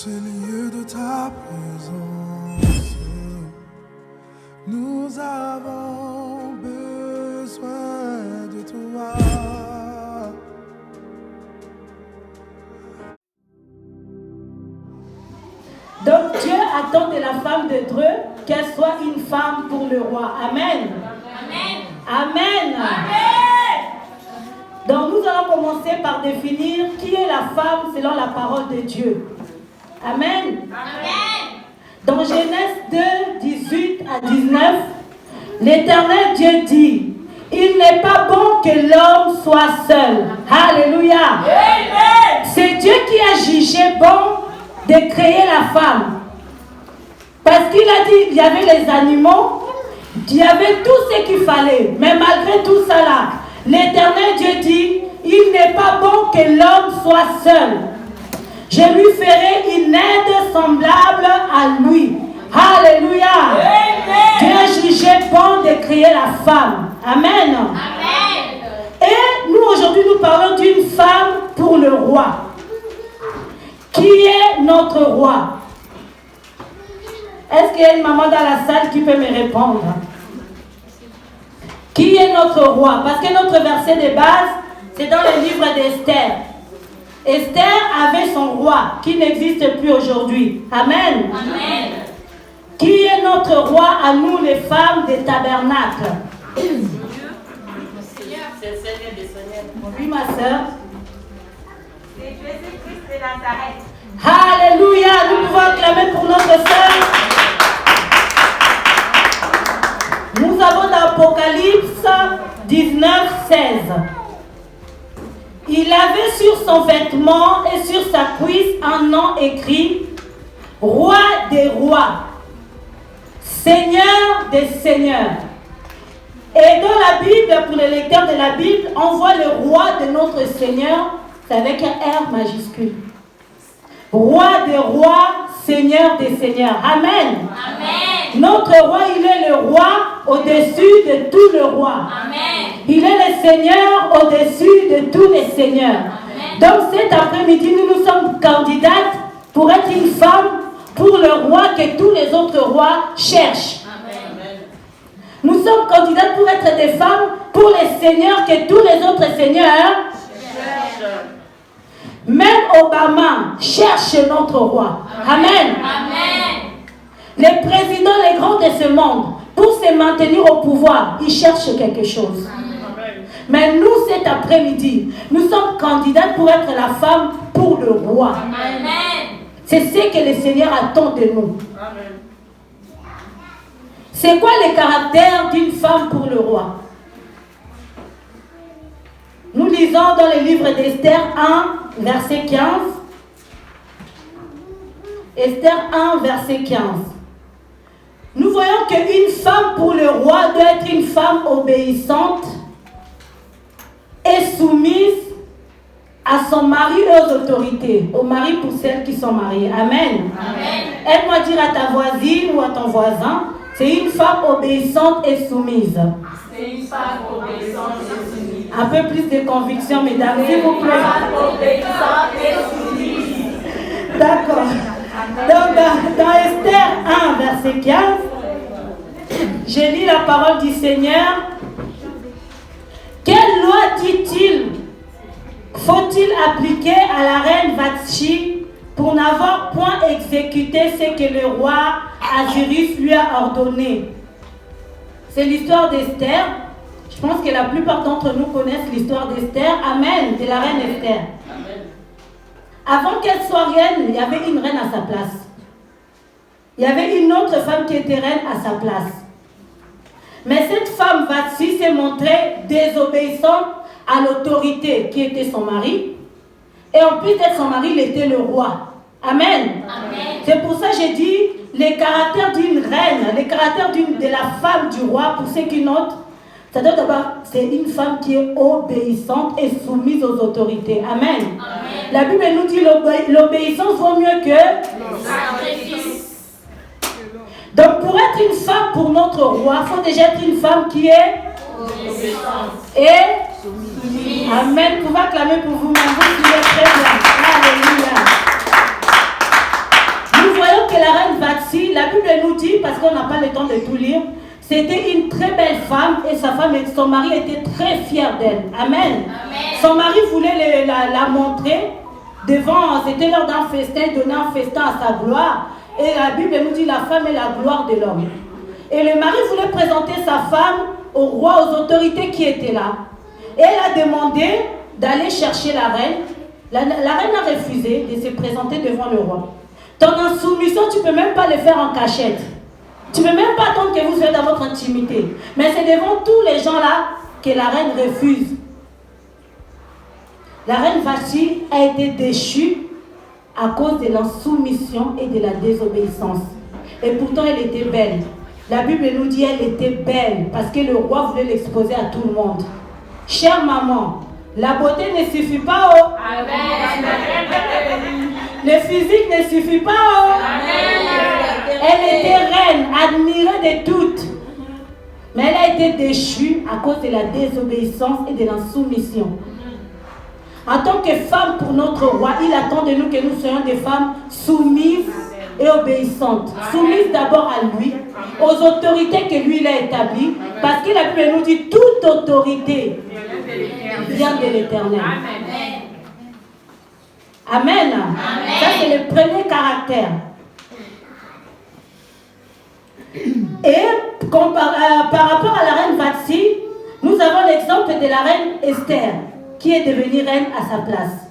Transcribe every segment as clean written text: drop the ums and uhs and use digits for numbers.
ce lieu de ta présence, nous avons besoin de toi. Donc Dieu attend de la femme de Dieu qu'elle soit une femme pour le roi. Amen. Amen. Amen. Amen. Donc nous allons commencer par définir qui est la femme selon la parole de Dieu. Amen. Amen. Dans Genèse 2, 18 à 19, l'Éternel Dieu dit, il n'est pas bon que l'homme soit seul. Alléluia. Amen. C'est Dieu qui a jugé bon de créer la femme. Parce qu'il a dit, il y avait les animaux, il y avait tout ce qu'il fallait. Mais malgré tout ça là, l'Éternel Dieu dit, il n'est pas bon que l'homme soit seul. Je lui ferai une aide semblable à lui. Alléluia. Amen. Dieu a jugé bon de créer la femme. Amen. Amen. Et nous aujourd'hui nous parlons d'une femme pour le roi. Qui est notre roi? Est-ce qu'il y a une maman dans la salle qui peut me répondre? Qui est notre roi? Parce que notre verset de base, c'est dans le livre d'Esther. Esther avait son roi qui n'existe plus aujourd'hui. Amen. Amen. Qui est notre roi à nous les femmes des tabernacles? C'est le Seigneur des Seigneurs. Oui, ma soeur. C'est Jésus-Christ de Nazareth. Alléluia. Nous pouvons acclamer pour notre sœur. Nous avons dans Apocalypse 19, 16. Il avait sur son vêtement et sur sa cuisse un nom écrit Roi des rois, Seigneur des seigneurs. Et dans la Bible, pour les lecteurs de la Bible, on voit le roi de notre Seigneur, c'est avec un R majuscule. Roi des rois, Seigneur des seigneurs. Amen. Amen. Notre roi, il est le roi au-dessus de tout le roi. Amen. Il est le Seigneur au-dessus de tous les seigneurs. Amen. Donc cet après-midi, nous sommes candidates pour être une femme pour le roi que tous les autres rois cherchent. Amen. Nous sommes candidates pour être des femmes pour les seigneurs que tous les autres seigneurs cherchent. Même Obama cherche notre roi. Amen. Amen. Les présidents, les grands de ce monde, pour se maintenir au pouvoir, ils cherchent quelque chose. Amen. Mais nous, cet après-midi, nous sommes candidats pour être la femme pour le roi. Amen. C'est ce que le Seigneur attend de nous. Amen. C'est quoi le caractère d'une femme pour le roi? Nous lisons dans le livre d'Esther 1, verset 15. Esther 1, verset 15. Nous voyons qu'une femme pour le roi doit être une femme obéissante et soumise à son mari et aux autorités. Au mari pour celles qui sont mariées. Amen. Amen. Aide-moi dire à ta voisine ou à ton voisin, c'est une femme obéissante et soumise. C'est une femme obéissante et soumise. Un peu plus de conviction, mesdames, s'il vous plaît. D'accord. Donc, dans Esther 1, verset 15, j'ai lu la parole du Seigneur. Quelle loi dit-il faut-il appliquer à la reine Vashti pour n'avoir point exécuté ce que le roi Ahasuérus lui a ordonné? C'est l'histoire d'Esther. Je pense que la plupart d'entre nous connaissent l'histoire d'Esther. Amen, de la reine Esther. Amen. Avant qu'elle soit reine, il y avait une reine à sa place. Il y avait une autre femme qui était reine à sa place. Mais cette femme Vashti s'est montrée désobéissante à l'autorité qui était son mari. Et en plus d'être son mari, il était le roi. Amen. Amen. C'est pour ça que j'ai dit les caractères d'une reine, les caractères de la femme du roi, pour ceux qui notent. C'est-à-dire d'abord, c'est une femme qui est obéissante et soumise aux autorités. Amen. Amen. La Bible nous dit l'obéissance vaut mieux que le sacrifice. Donc pour être une femme pour notre roi, il faut déjà être une femme qui est obéissante et soumise. Amen. Vous pouvez acclamer pour vous-même. Vous suivez très bien. Alléluia. le temps de tout lire. C'était une très belle femme et son mari était très fier d'elle. Amen. Son mari voulait la montrer devant, c'était lors d'un festin, donner un festin à sa gloire. Et la Bible nous dit la femme est la gloire de l'homme. Et le mari voulait présenter sa femme au roi, aux autorités qui étaient là. Et elle a demandé d'aller chercher la reine. La reine a refusé de se présenter devant le roi. Ton insoumission, tu ne peux même pas le faire en cachette. Tu ne peux même pas attendre que vous soyez dans votre intimité. Mais c'est devant tous les gens là que la reine refuse. La reine Vashti a été déchue à cause de l'insoumission et de la désobéissance. Et pourtant, elle était belle. La Bible nous dit qu'elle était belle parce que le roi voulait l'exposer à tout le monde. Chère maman, la beauté ne suffit pas. Oh. Le physique ne suffit pas. Oh. Elle était reine, admirée de toutes. Mais elle a été déchue à cause de la désobéissance et de l'insoumission. En tant que femme pour notre roi, il attend de nous que nous soyons des femmes soumises et obéissantes. Soumises d'abord à lui, aux autorités que lui il a établies, parce que la Bible nous dit toute autorité vient de l'Éternel. Amen. Ça c'est le premier caractère. Et par rapport à la reine Vashti, nous avons l'exemple de la reine Esther, qui est devenue reine à sa place.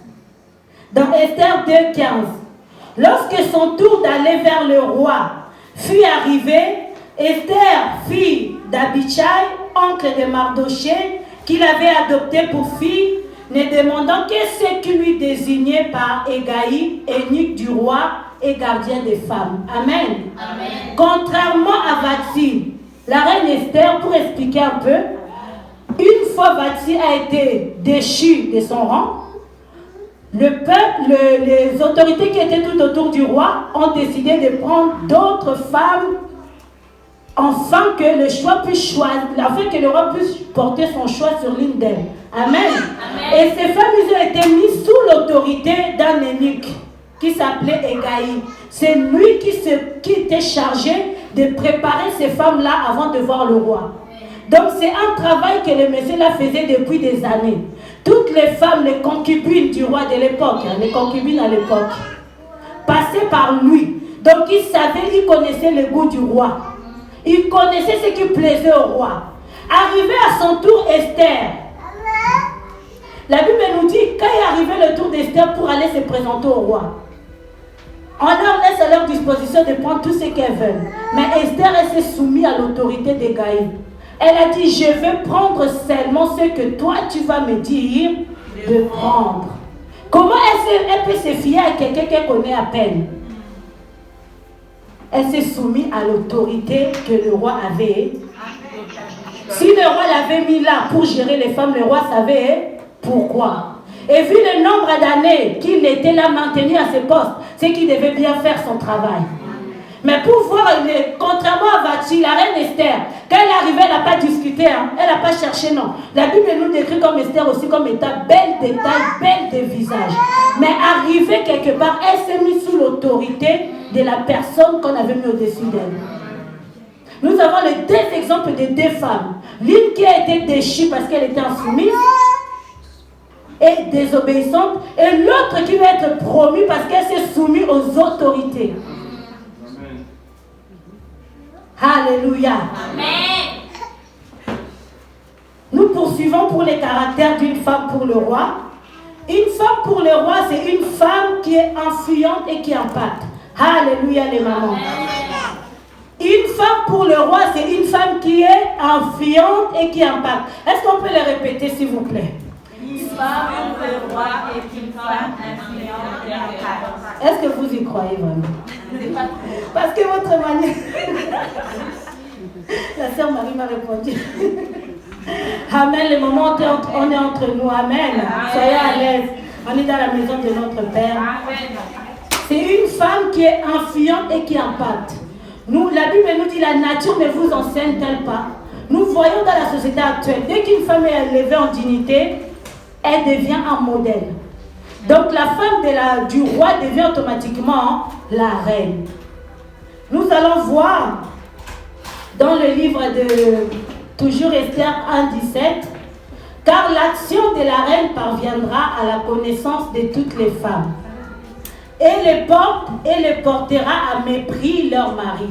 Dans Esther 2,15, lorsque son tour d'aller vers le roi fut arrivé, Esther, fille d'Abichai, oncle de Mardoché, qu'il avait adopté pour fille, ne demandant que ce qui lui désignait par Hégaï, eunuque du roi et gardien des femmes. Amen. Amen. Contrairement à Vashti, la reine Esther, pour expliquer un peu, une fois Vashti a été déchue de son rang, le peuple, les autorités qui étaient tout autour du roi ont décidé de prendre d'autres femmes afin que le choix puisse choisir, afin que le roi puisse porter son choix sur l'une d'elles. Amen. Amen. Et ces femmes, ils ont été mises sous l'autorité d'un eunuque qui s'appelait Hégaï. C'est lui qui était chargé de préparer ces femmes-là avant de voir le roi. Donc c'est un travail que le monsieur là faisait depuis des années. Toutes les femmes, les concubines du roi de l'époque, les concubines à l'époque, passaient par lui. Donc il savait, il connaissait le goût du roi. Il connaissait ce qui plaisait au roi. Arrivé à son tour, Esther. La Bible nous dit, quand est arrivé le tour d'Esther pour aller se présenter au roi, on leur laisse à leur disposition de prendre tout ce qu'elles veulent. Mais Esther, elle s'est soumise à l'autorité d'Hégaï. Elle a dit, je vais prendre seulement ce que toi, tu vas me dire de prendre. Comment elle peut se fier à quelqu'un qu'elle connaît à peine? Elle s'est soumise à l'autorité que le roi avait. Si le roi l'avait mis là pour gérer les femmes, le roi savait pourquoi. Et vu le nombre d'années qu'il était là maintenu à ce poste, c'est qu'il devait bien faire son travail. Mais pour voir, contrairement à Vashti, la reine Esther, quand elle est arrivée, elle n'a pas discuté, hein, elle n'a pas cherché, non. La Bible nous décrit comme Esther aussi comme étant belle de taille, belle de visage. Mais arrivée quelque part, elle s'est mise sous l'autorité de la personne qu'on avait mis au-dessus d'elle. Nous avons les deux exemples de deux femmes. L'une qui a été déchue parce qu'elle était insoumise et désobéissante, et l'autre qui va être promue parce qu'elle s'est soumise aux autorités. Alléluia. Amen. Nous poursuivons pour les caractères d'une femme pour le roi. Une femme pour le roi, c'est une femme qui est influente et qui impacte. Alléluia les mamans. Amen. Une femme pour le roi, c'est une femme qui est influente et qui impacte. Est-ce qu'on peut les répéter s'il vous plaît? Une femme pour le roi est une femme influente et impacte. Est-ce que vous y croyez vraiment? Parce que votre manière... La sœur Marie m'a répondu. Amen, le moment où on est entre nous. Amen. Soyez à l'aise. On est dans la maison de notre Père. C'est une femme qui est influente et qui impacte. Nous, la Bible nous dit, la nature ne vous enseigne-t-elle pas? Nous voyons dans la société actuelle, dès qu'une femme est élevée en dignité, elle devient un modèle. Donc la femme du roi devient automatiquement la reine. Nous allons voir dans le livre de toujours Esther 1,17. Car l'action de la reine parviendra à la connaissance de toutes les femmes. Et les portera à mépris leur mari.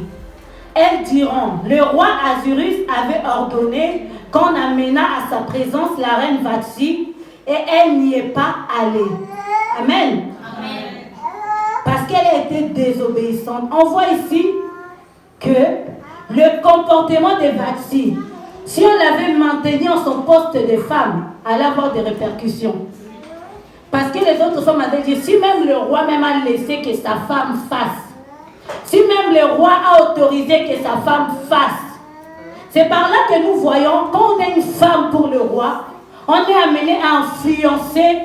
Elles diront, le roi Azurus avait ordonné qu'on amena à sa présence la reine Vashti et elle n'y est pas allée. Amen. Amen. Parce qu'elle a été désobéissante. On voit ici que le comportement de Vashti, si on l'avait maintenu en son poste de femme, allait avoir des répercussions. Parce que les autres femmes avaient dit, si même le roi même a laissé que sa femme fasse, si même le roi a autorisé que sa femme fasse, c'est par là que nous voyons, quand on est une femme pour le roi, on est amené à influencer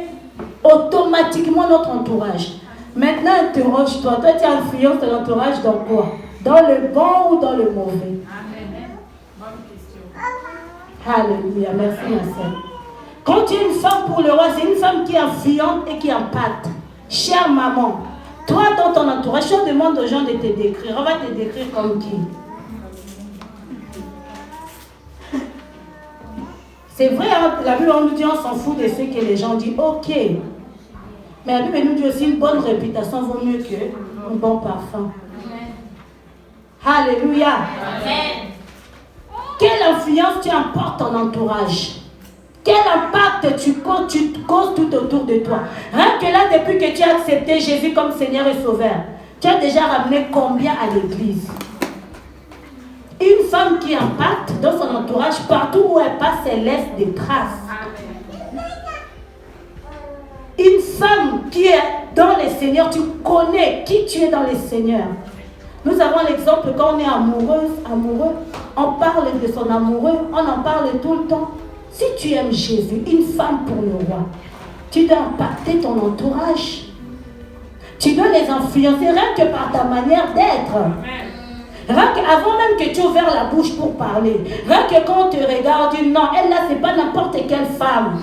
automatiquement notre entourage. Maintenant, interroge-toi, toi tu influences ton entourage dans quoi? Dans le bon ou dans le mauvais? Amen. Bonne question. Alléluia, merci ma sœur. Quand tu es une femme pour le roi, c'est une femme qui influente et qui impacte. Chère maman, toi dans ton entourage, on demande aux gens de te décrire. On va te décrire comme qui? C'est vrai, hein, la Bible nous dit on s'en fout de ce que les gens disent. Ok. Mais la Bible nous dit aussi une bonne réputation vaut mieux qu'un bon parfum. Alléluia. Amen. Quelle influence tu apportes ton entourage? Quel impact tu causes tout autour de toi? Rien que là, depuis que tu as accepté Jésus comme Seigneur et Sauveur, tu as déjà ramené combien à l'église? Une femme qui impacte dans son entourage, partout où elle passe, elle laisse des traces. Une femme qui est dans les Seigneurs, tu connais qui tu es dans les Seigneurs. Nous avons l'exemple quand on est amoureux, on parle de son amoureux, on en parle tout le temps. Si tu aimes Jésus, une femme pour le roi, tu dois impacter ton entourage. Tu dois les influencer rien que par ta manière d'être. Rien qu'avant même que tu aies ouvert la bouche pour parler. Rien que quand on te regarde, dis non, elle là, c'est pas n'importe quelle femme.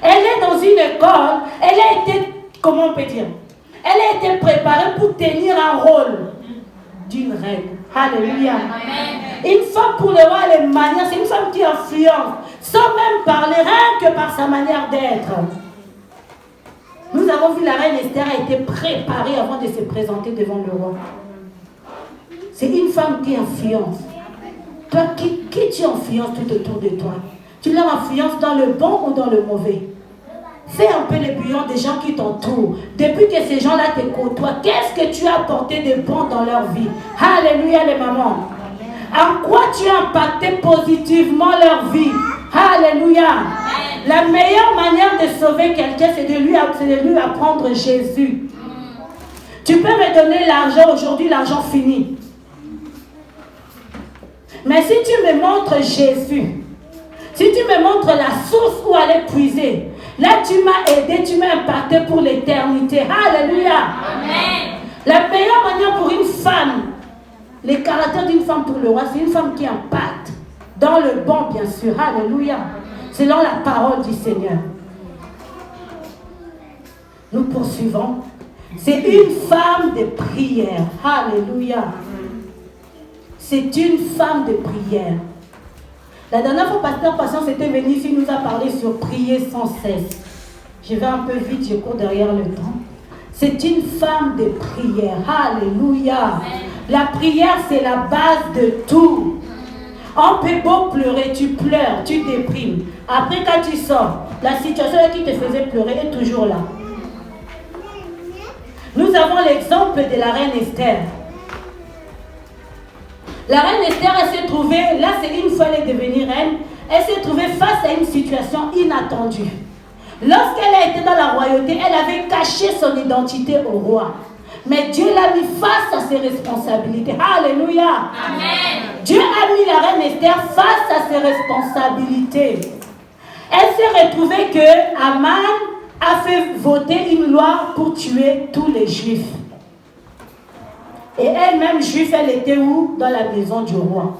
Elle est dans une école, elle a été, comment on peut dire? Elle a été préparée pour tenir un rôle d'une reine. Alléluia. Une femme pour le roi, elle est manière, c'est une femme qui influence, sans même parler, rien que par sa manière d'être. Nous avons vu la reine Esther a été préparée avant de se présenter devant le roi. C'est une femme qui influence. Toi, qui tu influences tout autour de toi? Tu leur influences dans le bon ou dans le mauvais? Fais un peu le bilan des gens qui t'entourent. Depuis que ces gens-là te côtoient, qu'est-ce que tu as apporté de bon dans leur vie? Alléluia les mamans. En quoi tu as impacté positivement leur vie? Alléluia. La meilleure manière de sauver quelqu'un, c'est de lui apprendre Jésus. Tu peux me donner l'argent aujourd'hui, l'argent fini. Mais si tu me montres Jésus, si tu me montres la source où aller puiser, là tu m'as aidé, tu m'as impacté pour l'éternité. Alléluia. Amen. La meilleure manière pour une femme, le caractère d'une femme pour le roi, c'est une femme qui impacte. Dans le bon, bien sûr. Alléluia. Selon la parole du Seigneur. Nous poursuivons. C'est une femme de prière. Alléluia. C'est une femme de prière. La dernière fois, Pasteur Patience était venu ici, il nous a parlé sur prier sans cesse. Je vais un peu vite, je cours derrière le temps. C'est une femme de prière. Alléluia. La prière, c'est la base de tout. On peut beau pleurer, tu pleures, tu déprimes. Après, quand tu sors, la situation qui te faisait pleurer est toujours là. Nous avons l'exemple de la reine Esther. La reine Esther, elle s'est trouvée, là c'est une fois elle est devenue reine, elle s'est trouvée face à une situation inattendue. Lorsqu'elle a été dans la royauté, elle avait caché son identité au roi. Mais Dieu l'a mis face à ses responsabilités. Alléluia. Amen. Dieu a mis la reine Esther face à ses responsabilités. Elle s'est retrouvée que Aman a fait voter une loi pour tuer tous les Juifs. Et elle-même juive, elle était où? Dans la maison du roi.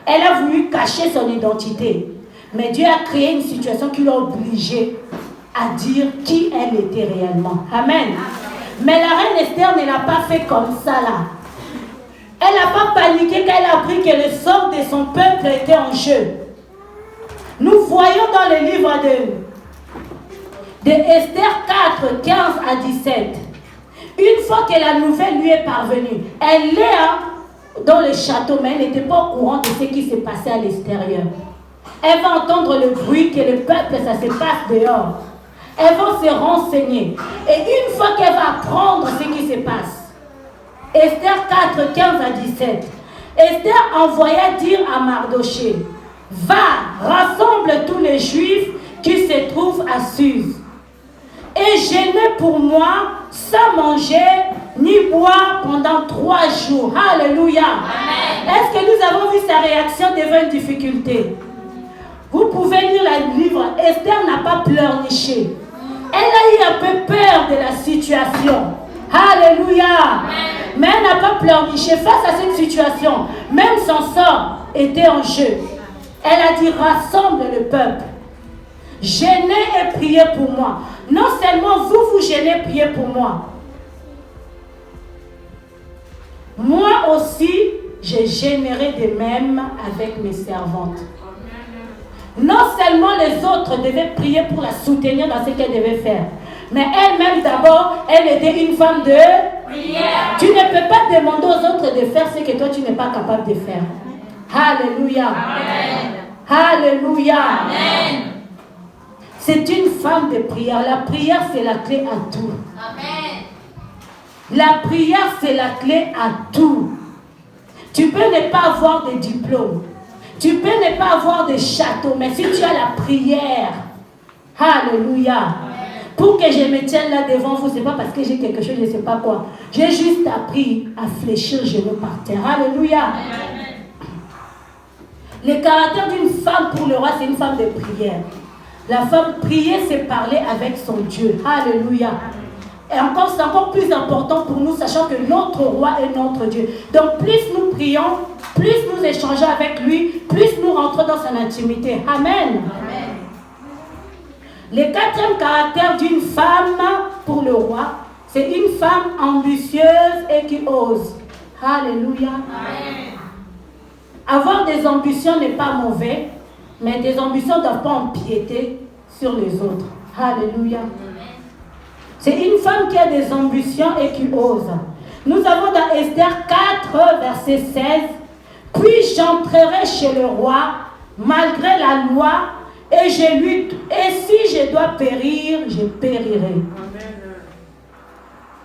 Elle a voulu cacher son identité. Mais Dieu a créé une situation qui l'a obligée à dire qui elle était réellement. Amen. Mais la reine Esther ne l'a pas fait comme ça là. Elle n'a pas paniqué quand elle a appris que le sort de son peuple était en jeu. Nous voyons dans le livre de Esther 4, 15 à 17. Une fois que la nouvelle lui est parvenue, elle est dans le château, mais elle n'était pas au courant de ce qui s'est passé à l'extérieur. Elle va entendre le bruit que le peuple, ça se passe dehors. Elle va se renseigner. Et une fois qu'elle va apprendre ce qui se passe, Esther 4, 15 à 17, Esther envoya dire à Mardoché, va, rassemble tous les Juifs qui se trouvent à Suse et jeûnez pour moi sans manger ni boire pendant 3 jours. Alléluia. Est-ce que nous avons vu sa réaction devant une difficulté? Vous pouvez lire le livre. Esther n'a pas pleurniché. Elle a eu un peu peur de la situation. Alléluia. Mais elle n'a pas pleurniché face à cette situation. Même son sort était en jeu. Elle a dit, rassemble le peuple. Jeûnez et priez pour moi. Non seulement vous jeûnez, priez pour moi. Moi aussi, je jeûnerai de même avec mes servantes. Non seulement les autres devaient prier pour la soutenir dans ce qu'elle devait faire, mais elle-même d'abord, elle était une femme de prière. Tu ne peux pas demander aux autres de faire ce que toi tu n'es pas capable de faire. Alléluia. Amen. Alléluia. Amen. C'est une femme de prière. La prière, c'est la clé à tout. Amen. La prière, c'est la clé à tout. Tu peux ne pas avoir de diplôme. Tu peux ne pas avoir de château. Mais si tu as la prière, alléluia. Amen. Pour que je me tienne là devant vous, ce n'est pas parce que j'ai quelque chose, je ne sais pas quoi. J'ai juste appris à fléchir le genou par terre. Alléluia. Amen. Le caractère d'une femme pour le roi, c'est une femme de prière. La femme, prier, c'est parler avec son Dieu. Alléluia. Et encore, c'est encore plus important pour nous, sachant que notre roi est notre Dieu. Donc, plus nous prions, plus nous échangeons avec lui, plus nous rentrons dans son intimité. Amen. Amen. Le 4e caractère d'une femme pour le roi, c'est une femme ambitieuse et qui ose. Alléluia. Amen. Avoir des ambitions n'est pas mauvais, mais des ambitions ne doivent pas empiéter sur les autres. Alléluia. C'est une femme qui a des ambitions et qui ose. Nous avons dans Esther 4, verset 16. Puis j'entrerai chez le roi, malgré la loi, et je lutte. Et si je dois périr, je périrai.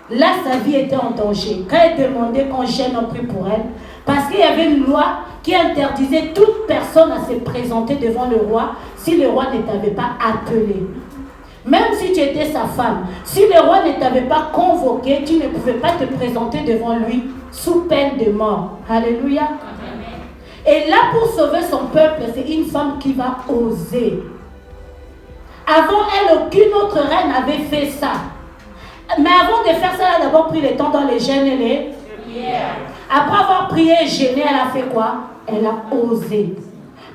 Là, sa vie était en danger. Quand elle demandait qu'on gêne, on prie pour elle. Parce qu'il y avait une loi qui interdisait toute personne à se présenter devant le roi si le roi ne t'avait pas appelé. Même si tu étais sa femme, si le roi ne t'avait pas convoqué, tu ne pouvais pas te présenter devant lui sous peine de mort. Alléluia. Amen. Et là, pour sauver son peuple, c'est une femme qui va oser. Avant elle, aucune autre reine n'avait fait ça. Mais avant de faire ça, elle a d'abord pris le temps dans les jeûnes et les prières. Après avoir prié et jeûné, elle a fait quoi? Elle a osé.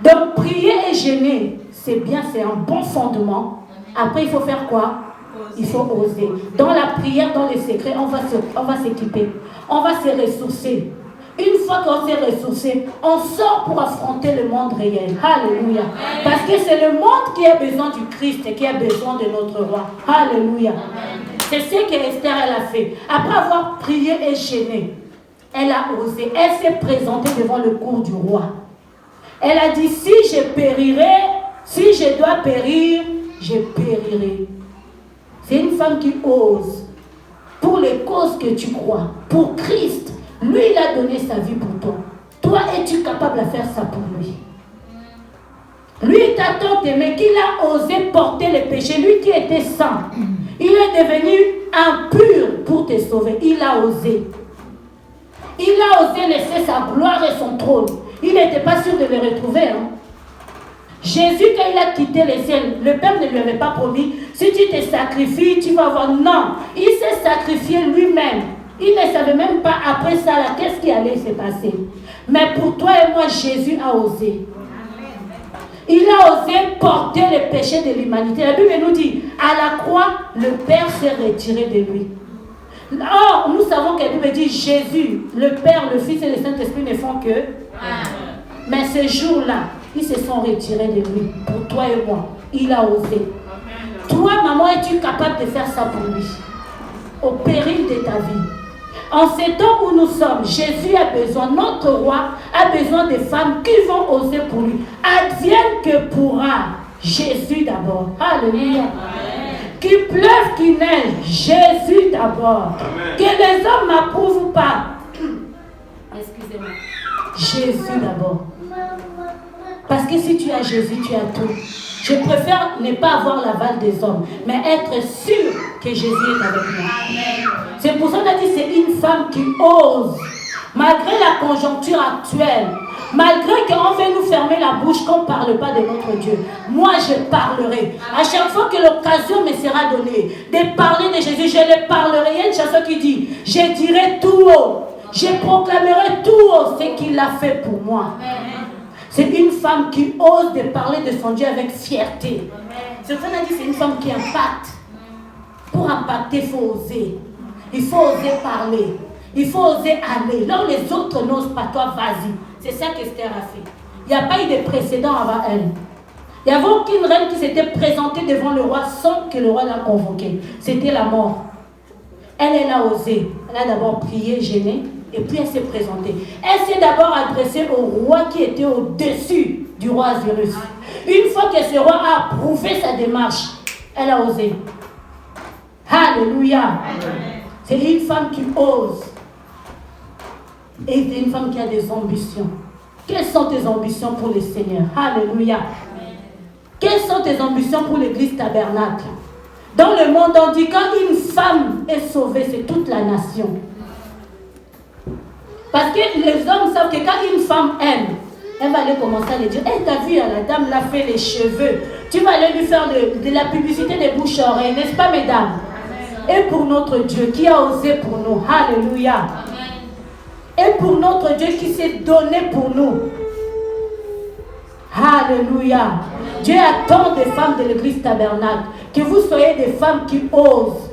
Donc, prier et jeûner, c'est bien, c'est un bon fondement. Après, il faut faire quoi? Il faut oser. Dans la prière, dans les secrets, on va s'équiper. On va se ressourcer. Une fois qu'on s'est ressourcé, on sort pour affronter le monde réel. Alléluia. Parce que c'est le monde qui a besoin du Christ et qui a besoin de notre roi. Alléluia. C'est ce que Esther elle a fait. Après avoir prié et jeûné, elle a osé. Elle s'est présentée devant le cour du roi. Elle a dit, si je périrai, si je dois périr, je périrai. C'est une femme qui ose. Pour les causes que tu crois. Pour Christ. Lui, il a donné sa vie pour toi. Toi, es-tu capable de faire ça pour lui? Lui, il t'a tant aimé qu'il a osé porter les péchés. Lui qui était saint. Il est devenu impur pour te sauver. Il a osé. Il a osé laisser sa gloire et son trône. Il n'était pas sûr de le retrouver. Jésus, quand il a quitté le ciel, le Père ne lui avait pas promis, si tu te sacrifies, tu vas avoir. Non, il s'est sacrifié lui-même. Il ne savait même pas après ça, là, qu'est-ce qui allait se passer. Mais pour toi et moi, Jésus a osé. Il a osé porter les péchés de l'humanité. La Bible nous dit, à la croix, le Père s'est retiré de lui. Or, nous savons que la Bible dit Jésus, le Père, le Fils et le Saint-Esprit ne font que. Mais ce jour-là, ils se sont retirés de lui. Pour toi et moi, il a osé. Toi, maman, es-tu capable de faire ça pour lui? Au péril de ta vie. En ces temps où nous sommes, Jésus a besoin, notre roi a besoin de femmes qui vont oser pour lui. Advienne que pourra. Jésus d'abord. Alléluia. Qu'il pleuve, qu'il neige, Jésus d'abord. Que les hommes m'approuvent ou pas. Excusez-moi. Jésus d'abord. Parce que si tu as Jésus, tu as tout. Je préfère ne pas avoir l'aval des hommes, mais être sûr que Jésus est avec moi. C'est pour ça qu'on a dit c'est une femme qui ose, malgré la conjoncture actuelle, malgré qu'on veut nous fermer la bouche, qu'on ne parle pas de notre Dieu. Moi, je parlerai. À chaque fois que l'occasion me sera donnée de parler de Jésus, je le parlerai. Il y a une chanson qui dit, je dirai tout haut, je proclamerai tout haut ce qu'il a fait pour moi. C'est une femme qui ose de parler de son Dieu avec fierté. C'est pour ça qu'on a dit c'est une femme qui impacte. Pour impacter, il faut oser. Il faut oser parler. Il faut oser aller. Là où les autres n'osent pas, toi, vas-y. C'est ça qu'Esther a fait. Il n'y a pas eu de précédent avant elle. Il n'y avait aucune reine qui s'était présentée devant le roi sans que le roi l'a convoquée. C'était la mort. Elle a osé. Elle a d'abord prié, gêné. Et puis elle s'est présentée. Elle s'est d'abord adressée au roi qui était au-dessus du roi Azirus. Une fois que ce roi a approuvé sa démarche, elle a osé. Alléluia. C'est une femme qui ose. Et c'est une femme qui a des ambitions. Quelles sont tes ambitions pour le Seigneur? Alléluia. Quelles sont tes ambitions pour l'église tabernacle? Dans le monde, on dit quand une femme est sauvée, c'est toute la nation. Parce que les hommes savent que quand une femme aime, elle va aller commencer à lui dire, hey, t'as vu, la dame l'a fait les cheveux. Tu vas aller lui faire de la publicité des bouches-oreilles, n'est-ce pas, mesdames? Et pour notre Dieu qui a osé pour nous. Alléluia. Et pour notre Dieu qui s'est donné pour nous. Alléluia. Dieu attend des femmes de l'église tabernacle. Que vous soyez des femmes qui osent.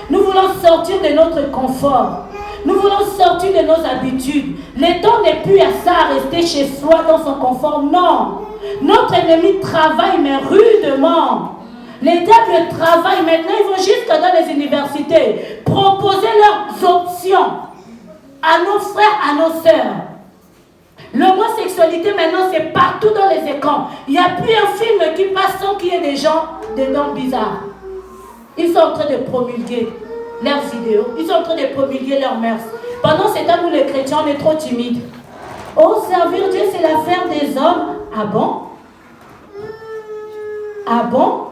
Nous voulons sortir de notre confort. Nous voulons sortir de nos habitudes. Le temps n'est plus à ça, à rester chez soi dans son confort. Non. Notre ennemi travaille, mais rudement. Les diables travaillent maintenant. Ils vont jusqu'à dans les universités proposer leurs options à nos frères, à nos sœurs. L'homosexualité maintenant, c'est partout dans les écrans. Il n'y a plus un film qui passe sans qu'il y ait des gens dedans bizarres. Ils sont en train de promulguer leurs idéaux. Ils sont en train de promulguer leurs mœurs. Pendant ce temps, nous les chrétiens, on est trop timides. Oh, servir Dieu, c'est l'affaire des hommes. Ah bon? Ah bon?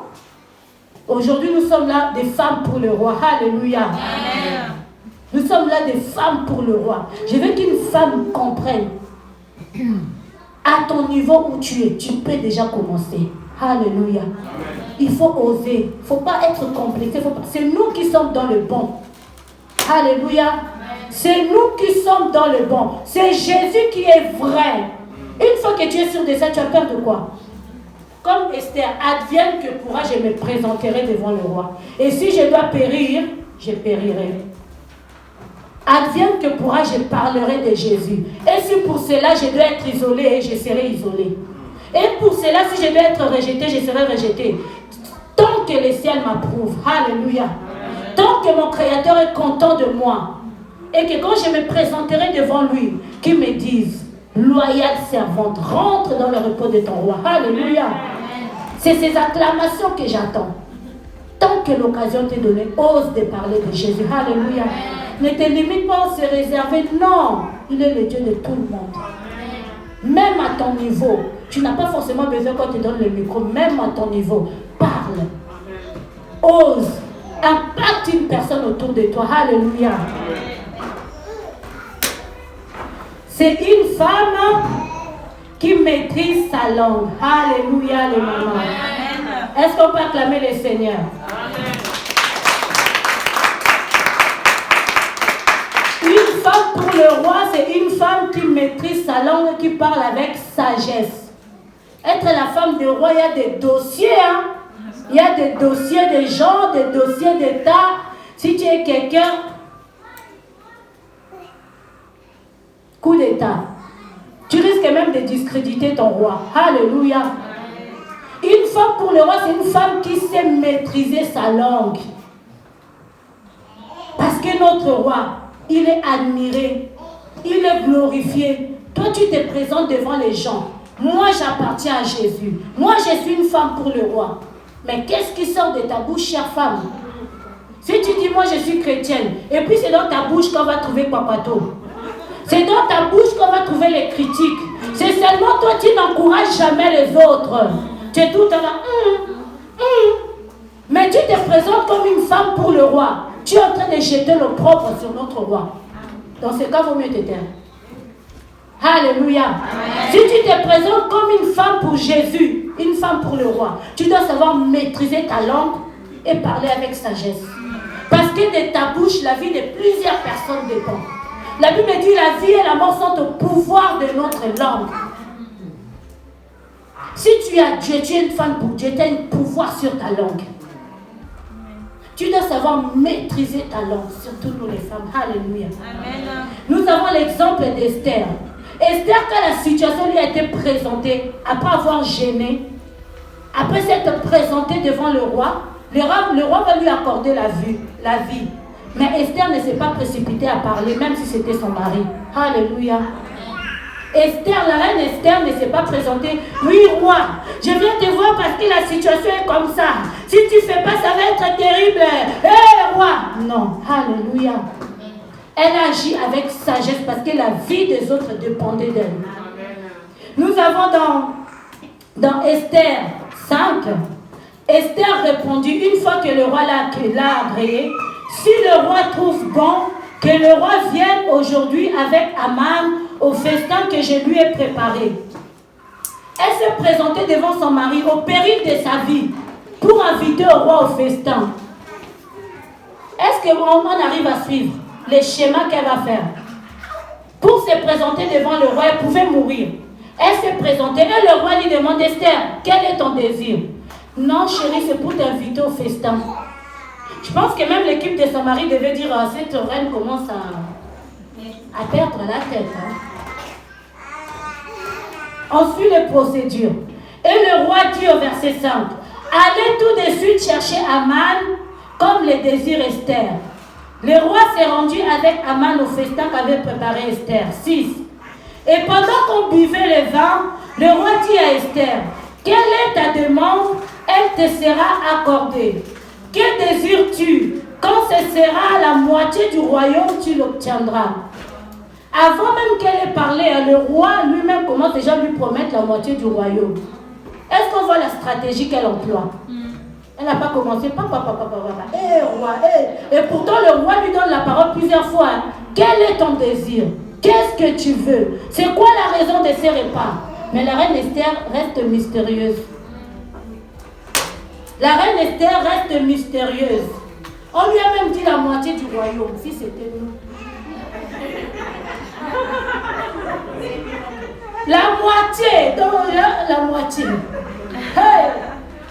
Aujourd'hui, nous sommes là des femmes pour le roi. Alléluia. Amen. Nous sommes là des femmes pour le roi. Je veux qu'une femme comprenne. À ton niveau où tu es, tu peux déjà commencer. Alléluia. Il faut oser. Il ne faut pas être complexé. C'est nous qui sommes dans le bon. Alléluia. C'est nous qui sommes dans le bon. C'est Jésus qui est vrai. Une fois que tu es sûr de ça, tu as peur de quoi? Comme Esther, advienne que pourra, je me présenterai devant le roi. Et si je dois périr, je périrai. Advienne que pourra, je parlerai de Jésus. Et si pour cela, je dois être isolé, je serai isolé. Et pour cela, si je dois être rejeté, je serai rejeté. Tant que le ciel m'approuve, alléluia. Tant que mon Créateur est content de moi. Et que quand je me présenterai devant lui, qu'il me dise, loyale servante, rentre dans le repos de ton roi. Alléluia. C'est ces acclamations que j'attends. Tant que l'occasion t'est donnée, ose de parler de Jésus. Alléluia. Ne te limite pas à se réserver. Non, il est le Dieu de tout le monde. Même à ton niveau, tu n'as pas forcément besoin qu'on te donne le micro. Même à ton niveau, parle. Ose. Impacte une personne autour de toi. Alléluia. C'est une femme qui maîtrise sa langue. Alléluia, les mamans. Est-ce qu'on peut acclamer le Seigneur? Une femme pour le roi, c'est une femme qui maîtrise sa langue, qui parle avec sagesse. Être la femme du roi, il y a des dossiers. Il y a des dossiers de gens, des dossiers d'État. Si tu es quelqu'un, coup d'État. Tu risques même de discréditer ton roi. Alléluia. Une femme pour le roi, c'est une femme qui sait maîtriser sa langue. Parce que notre roi, il est admiré, il est glorifié. Toi, tu te présentes devant les gens. Moi, j'appartiens à Jésus. Moi, je suis une femme pour le roi. Mais qu'est-ce qui sort de ta bouche, chère femme? Si tu dis, moi, je suis chrétienne, et puis c'est dans ta bouche qu'on va trouver papato. C'est dans ta bouche qu'on va trouver les critiques. C'est seulement toi qui n'encourages jamais les autres. Tu es tout le temps là. Mais tu te présentes comme une femme pour le roi. Tu es en train de jeter l'opprobre sur notre roi. Dans ce cas, il vaut mieux te taire. Alléluia. Amen. Si tu te présentes comme une femme pour Jésus, une femme pour le roi, tu dois savoir maîtriser ta langue et parler avec sagesse. Parce que de ta bouche, la vie de plusieurs personnes dépend. La Bible dit la vie et la mort sont au pouvoir de notre langue. Si tu as Dieu, tu es une femme pour Dieu, tu as un pouvoir sur ta langue. Tu dois savoir maîtriser ta langue, surtout nous les femmes. Alléluia. Amen. Nous avons l'exemple d'Esther. Esther, quand la situation lui a été présentée, après avoir gêné, après s'être présentée devant le roi va lui accorder la vie. Mais Esther ne s'est pas précipitée à parler, même si c'était son mari. Alléluia. Esther, la reine Esther ne s'est pas présentée. Oui, roi, je viens te voir parce que la situation est comme ça. Si tu ne fais pas, ça va être terrible. Hé, roi. Non, alléluia. Elle agit avec sagesse parce que la vie des autres dépendait d'elle. Nous avons dans Esther 5, Esther répondit, une fois que le roi l'a agréé, si le roi trouve bon que le roi vienne aujourd'hui avec Aman au festin que je lui ai préparé. Elle s'est présentée devant son mari au péril de sa vie pour inviter le roi au festin. Est-ce qu'on arrive à suivre les schémas qu'elle va faire? Pour se présenter devant le roi, elle pouvait mourir. Elle s'est présentée et le roi lui demande, Esther, quel est ton désir? Non chérie, c'est pour t'inviter au festin. Je pense que même l'équipe de son mari devait dire, cette reine commence à perdre la tête. Hein. Ensuite, les procédures. Et le roi dit au verset 5, allez tout de suite chercher Aman comme le désire Esther. Le roi s'est rendu avec Aman au festin qu'avait préparé Esther. 6. Et pendant qu'on buvait le vin, le roi dit à Esther, quelle est ta demande? Elle te sera accordée. Que désires-tu? Quand ce sera la moitié du royaume, tu l'obtiendras. Avant même qu'elle ait parlé, le roi lui-même commence déjà à lui promettre la moitié du royaume. Est-ce qu'on voit la stratégie qu'elle emploie? Elle n'a pas commencé, roi, Et pourtant, le roi lui donne la parole plusieurs fois. Quel est ton désir? Qu'est-ce que tu veux? C'est quoi la raison de ces repas? Mais la reine Esther reste mystérieuse. La reine Esther reste mystérieuse. On lui a même dit la moitié du royaume, si c'était nous. La moitié, donc la moitié. Hey,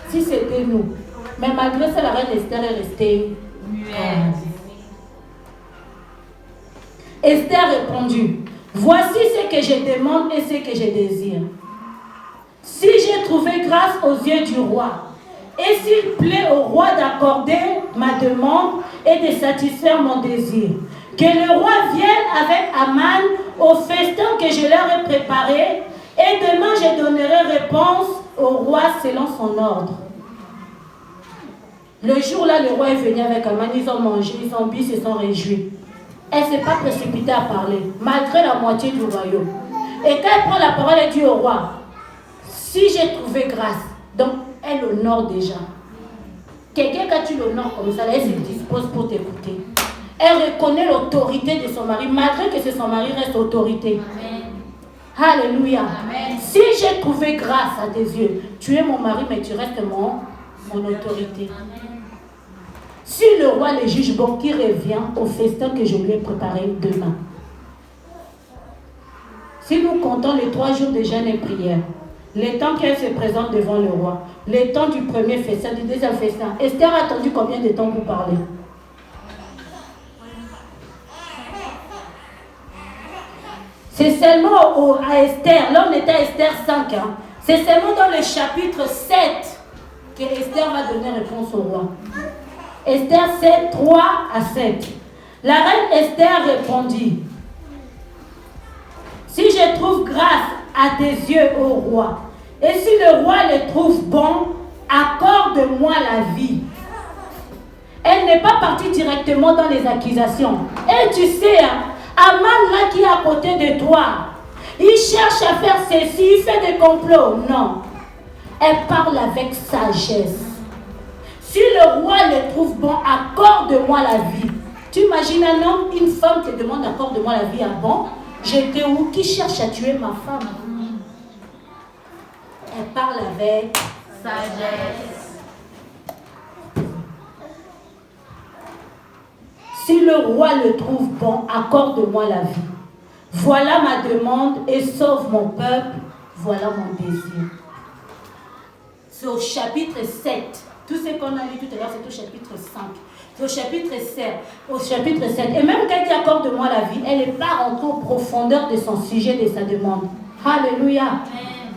si c'était nous. Mais malgré ça, la reine Esther est restée muette. Esther répondit, voici ce que je demande et ce que je désire. Si j'ai trouvé grâce aux yeux du roi, et s'il plaît au roi d'accorder ma demande et de satisfaire mon désir, que le roi vienne avec Aman au festin que je leur ai préparé, et demain je donnerai réponse au roi selon son ordre. Le jour-là, le roi est venu avec Aman, ils ont mangé, ils ont bu, ils se sont réjouis. Elle ne s'est pas précipitée à parler, malgré la moitié du royaume. Et quand elle prend la parole, elle dit au roi, si j'ai trouvé grâce, donc elle honore déjà. Quelqu'un, quand tu l'honores comme ça, elle se dispose pour t'écouter. Elle reconnaît l'autorité de son mari, malgré que c'est son mari reste autorité. Amen. Alléluia. Amen. Si j'ai trouvé grâce à tes yeux, tu es mon mari, mais tu restes mon autorité. Amen. Si le roi le juge bon, qui revient au festin que je lui ai préparé demain. Si nous comptons les 3 jours de jeûne et prière, le temps qu'elle se présente devant le roi, le temps du premier festin, du deuxième festin, Esther a attendu combien de temps pour parler? C'est seulement à Esther, là on était à Esther 5, hein. C'est seulement dans le chapitre 7 que Esther va donner réponse au roi. Esther 7, 3 à 7. La reine Esther répondit: si je trouve grâce à tes yeux, ô roi, et si le roi le trouve bon, accorde-moi la vie. Elle n'est pas partie directement dans les accusations. Et tu sais, hein, Aman là qui est à côté de toi, il cherche à faire ceci, il fait des complots. Non. Elle parle avec sagesse. Si le roi le trouve bon, accorde-moi la vie. Tu imagines un homme, une femme te demande accorde-moi la vie. Ah bon? J'étais où? Qui cherche à tuer ma femme? Elle parle avec sagesse. Si le roi le trouve bon, accorde-moi la vie. Voilà ma demande et sauve mon peuple. Voilà mon désir. C'est au chapitre 7. Tout ce qu'on a lu tout à l'heure, c'est au chapitre 5. C'est au chapitre 7. Au chapitre 7. Et même quand il dit accorde-moi la vie, elle n'est pas rentrée en profondeur de son sujet, de sa demande. Alléluia. Amen.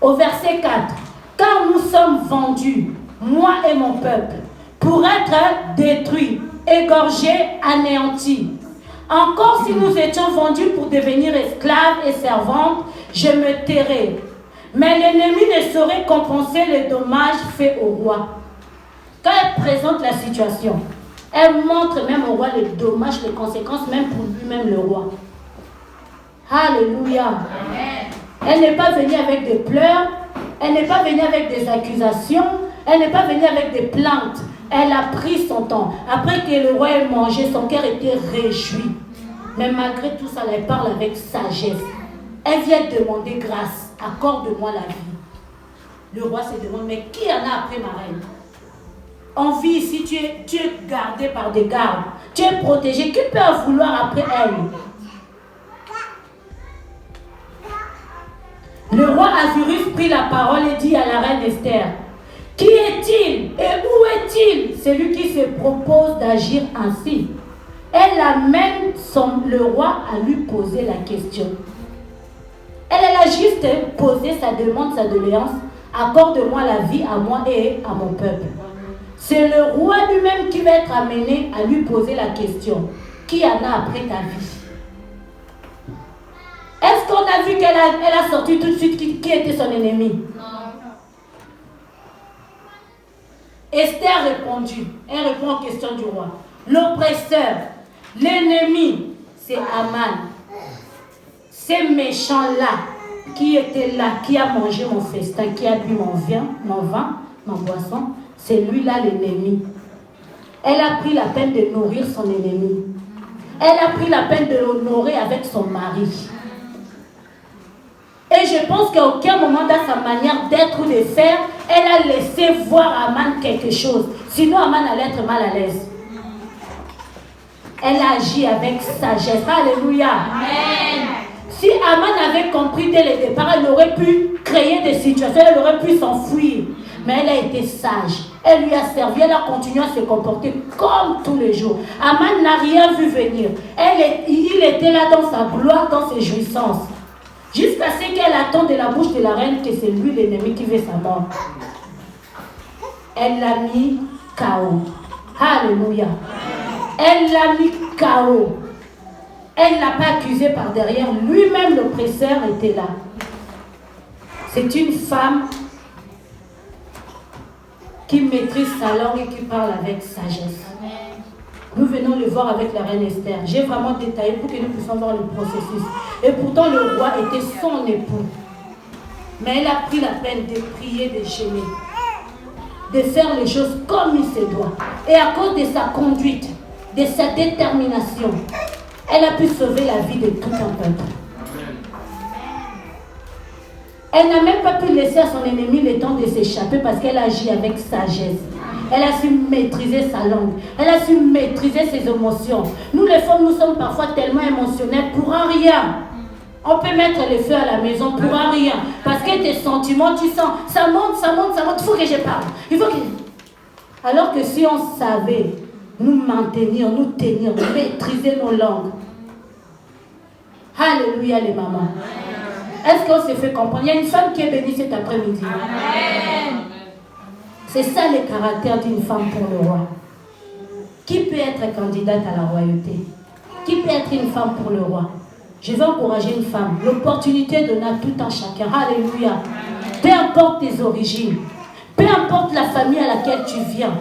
Au verset 4. Car nous sommes vendus, moi et mon peuple, pour être détruits, égorgés, anéantis. Encore si nous étions vendus pour devenir esclaves et servantes, je me tairais. Mais l'ennemi ne saurait compenser les dommages faits au roi. Quand elle présente la situation, elle montre même au roi les dommages, les conséquences, même pour lui-même le roi. Alléluia. Amen. Elle n'est pas venue avec des pleurs, elle n'est pas venue avec des accusations, elle n'est pas venue avec des plaintes. Elle a pris son temps. Après que le roi ait mangé, son cœur était réjoui. Mais malgré tout ça, elle parle avec sagesse. Elle vient demander grâce. Accorde-moi la vie. Le roi se demande, mais qui en a après ma reine? En vie ici, tu es gardé par des gardes. Tu es protégé. Qui peut en vouloir après elle? Le roi Ahasuerus prit la parole et dit à la reine Esther: qui est-il et où est-il, celui qui se propose d'agir ainsi? Elle amène le roi à lui poser la question. Elle a juste posé sa demande, sa doléance. Accorde-moi la vie à moi et à mon peuple. C'est le roi lui-même qui va être amené à lui poser la question. Qui en a après ta vie? Est-ce qu'on a vu qu'elle a sorti tout de suite qui était son ennemi? Non. Esther répondit. Elle répond aux questions du roi. L'oppresseur, l'ennemi, c'est Aman. Ces méchants-là, qui étaient là, qui a mangé mon festin, qui a bu mon vin, ma boisson, c'est lui-là l'ennemi. Elle a pris la peine de nourrir son ennemi. Elle a pris la peine de l'honorer avec son mari. Et je pense qu'à aucun moment dans sa manière d'être ou de faire, elle a laissé voir à Aman quelque chose. Sinon, Aman allait être mal à l'aise. Elle a agi avec sagesse. Alléluia. Amen. Si Aman avait compris dès le départ, elle aurait pu créer des situations, elle aurait pu s'enfuir. Mais elle a été sage. Elle lui a servi, elle a continué à se comporter comme tous les jours. Aman n'a rien vu venir. Il était là dans sa gloire, dans ses jouissances. Jusqu'à ce qu'elle attende de la bouche de la reine que c'est lui l'ennemi qui veut sa mort. Elle l'a mis KO. Alléluia. Elle l'a mis KO. Elle ne l'a pas accusé par derrière. Lui-même, l'oppresseur, était là. C'est une femme qui maîtrise sa langue et qui parle avec sagesse. Nous venons le voir avec la reine Esther. J'ai vraiment détaillé pour que nous puissions voir le processus. Et pourtant, le roi était son époux. Mais elle a pris la peine de prier, de gêner, de faire les choses comme il se doit. Et à cause de sa conduite, de sa détermination, elle a pu sauver la vie de tout un peuple. Elle n'a même pas pu laisser à son ennemi le temps de s'échapper parce qu'elle agit avec sagesse. Elle a su maîtriser sa langue. Elle a su maîtriser ses émotions. Nous les femmes, nous sommes parfois tellement émotionnelles pour un rien. On peut mettre le feu à la maison pour un rien. Parce que tes sentiments, tu sens, ça monte, ça monte, ça monte. Il faut que je parle. Alors que si on savait nous maintenir, nous tenir, maîtriser nos langues, Alléluia les mamans. Est-ce qu'on s'est fait comprendre? Il y a une femme qui est bénie cet après-midi. C'est ça le caractère d'une femme pour le roi. Qui peut être candidate à la royauté? Qui peut être une femme pour le roi? Je vais encourager une femme. L'opportunité donnée à tout un chacun. Alléluia. Peu importe tes origines, peu importe la famille à laquelle tu viens.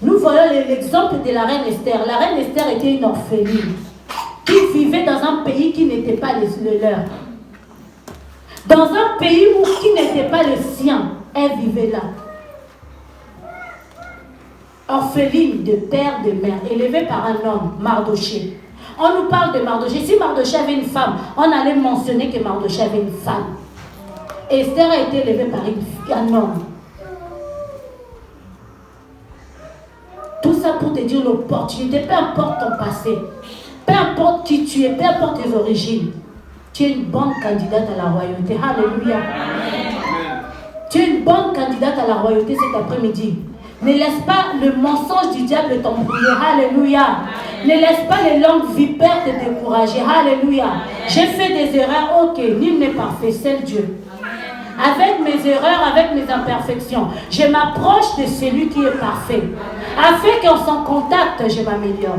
Nous voyons l'exemple de la reine Esther. La reine Esther était une orpheline qui vivait dans un pays qui n'était pas le leur. Dans un pays qui n'était pas le sien, elle vivait là. Orpheline de père, de mère, élevée par un homme, Mardochée. On nous parle de Mardochée. Si Mardochée avait une femme, on allait mentionner que Mardochée avait une femme. Esther a été élevée par un homme. Tout ça pour te dire l'opportunité, peu importe ton passé, peu importe qui tu es, peu importe tes origines, tu es une bonne candidate à la royauté. Alléluia. Tu es une bonne candidate à la royauté cet après-midi. Ne laisse pas le mensonge du diable t'embrouiller. Alléluia. Ne laisse pas les langues vipères te décourager. Alléluia. J'ai fait des erreurs. Ok, nul n'est parfait, seul Dieu. Avec mes erreurs, avec mes imperfections, je m'approche de celui qui est parfait. Afin qu'en son contact, je m'améliore.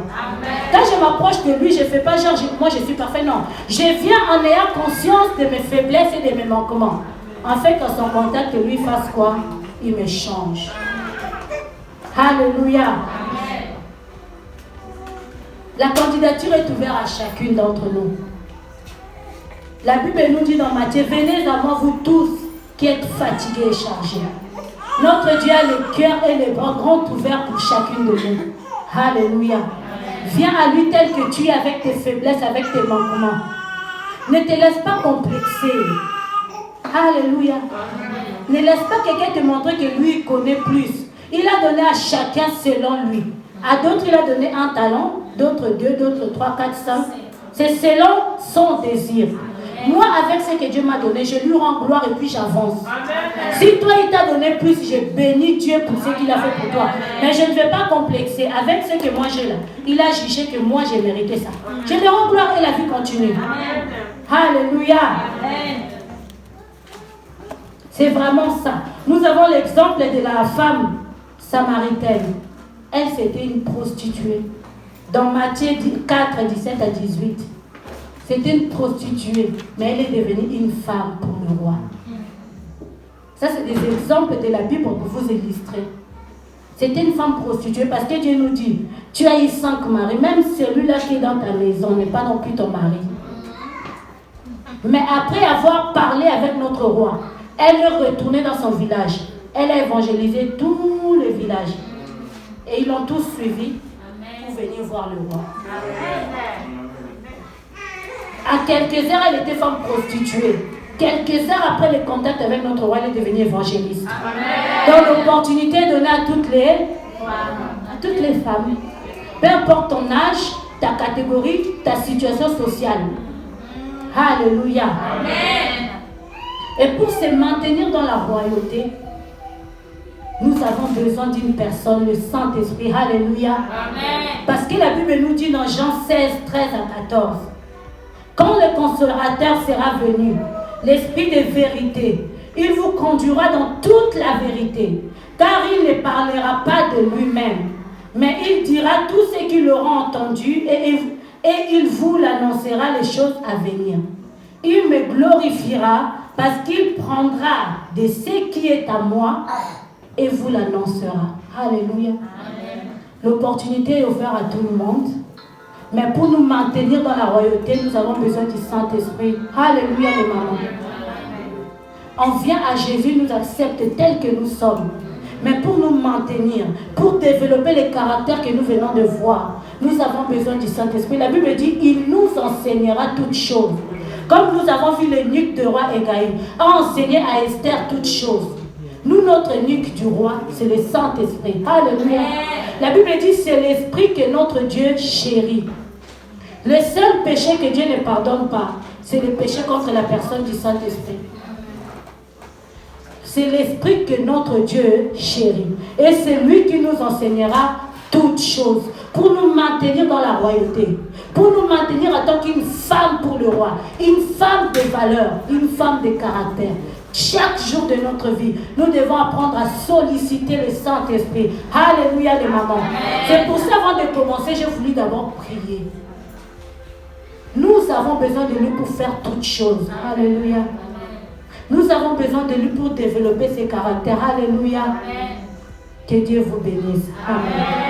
Quand je m'approche de lui, je ne fais pas genre, moi je suis parfait. Non. Je viens en ayant conscience de mes faiblesses et de mes manquements. Afin qu'en son contact, lui fasse quoi? Il me change. Alléluia. La candidature est ouverte à chacune d'entre nous. La Bible nous dit dans Matthieu, venez à moi vous tous qui êtes fatigués et chargés. Notre Dieu a le cœur et les bras grands ouverts pour chacune de nous. Alléluia. Viens à lui tel que tu es avec tes faiblesses, avec tes manquements. Ne te laisse pas complexer. Alléluia. Ne laisse pas quelqu'un te montrer que lui connaît plus. Il a donné à chacun selon lui. À d'autres, il a donné un talent, d'autres 2, d'autres 3, 4, 5. C'est selon son désir. Moi, avec ce que Dieu m'a donné, je lui rends gloire et puis j'avance. Si toi, il t'a donné plus, je bénis Dieu pour ce qu'il a fait pour toi. Mais je ne vais pas complexer avec ce que moi j'ai là. Il a jugé que moi, j'ai mérité ça. Je lui rends gloire et la vie continue. Alléluia. C'est vraiment ça. Nous avons l'exemple de la femme samaritaine. Elle, c'était une prostituée. Dans Matthieu 4, 17 à 18. C'était une prostituée, mais elle est devenue une femme pour le roi. Ça, c'est des exemples de la Bible pour vous illustrer. C'était une femme prostituée parce que Dieu nous dit, tu as eu 5 maris, même celui-là qui est dans ta maison n'est pas non plus ton mari. Mais après avoir parlé avec notre roi, elle est retournée dans son village. Elle a évangélisé tout le village. Et ils l'ont tous suivi pour venir voir le roi. À quelques heures, elle était femme prostituée. Quelques heures après le contact avec notre roi, elle est devenue évangéliste. Donc l'opportunité est donnée à toutes les femmes. Peu importe ton âge, ta catégorie, ta situation sociale. Alléluia. Et pour se maintenir dans la royauté, nous avons besoin d'une personne, le Saint-Esprit. Alléluia. Parce que la Bible nous dit dans Jean 16, 13 à 14. Quand le consolateur sera venu, l'Esprit de vérité, il vous conduira dans toute la vérité, car il ne parlera pas de lui-même, mais il dira tout ce qu'il aura entendu et il vous l'annoncera les choses à venir. Il me glorifiera parce qu'il prendra de ce qui est à moi et vous l'annoncera. Alléluia. L'opportunité est offerte à tout le monde. Mais pour nous maintenir dans la royauté, nous avons besoin du Saint-Esprit. Alléluia les mamans. On vient à Jésus, nous accepte tel que nous sommes. Mais pour nous maintenir, pour développer les caractères que nous venons de voir, nous avons besoin du Saint-Esprit. La Bible dit, il nous enseignera toutes choses. Comme nous avons vu l'eunuque de roi Égaïm a enseigné à Esther toutes choses. Nous, notre eunuque du roi, c'est le Saint-Esprit. Alléluia. La Bible dit, c'est l'Esprit que notre Dieu chérit. Le seul péché que Dieu ne pardonne pas, c'est le péché contre la personne du Saint-Esprit. C'est l'Esprit que notre Dieu chérit. Et c'est lui qui nous enseignera toutes choses, pour nous maintenir dans la royauté, pour nous maintenir en tant qu'une femme pour le roi, une femme de valeur, une femme de caractère. Chaque jour de notre vie, nous devons apprendre à solliciter le Saint-Esprit. Alléluia les mamans. C'est pour ça, avant de commencer, j'ai voulu d'abord prier. Nous avons besoin de lui pour faire toutes choses. Alléluia. Nous avons besoin de lui pour développer ses caractères. Alléluia. Que Dieu vous bénisse. Amen.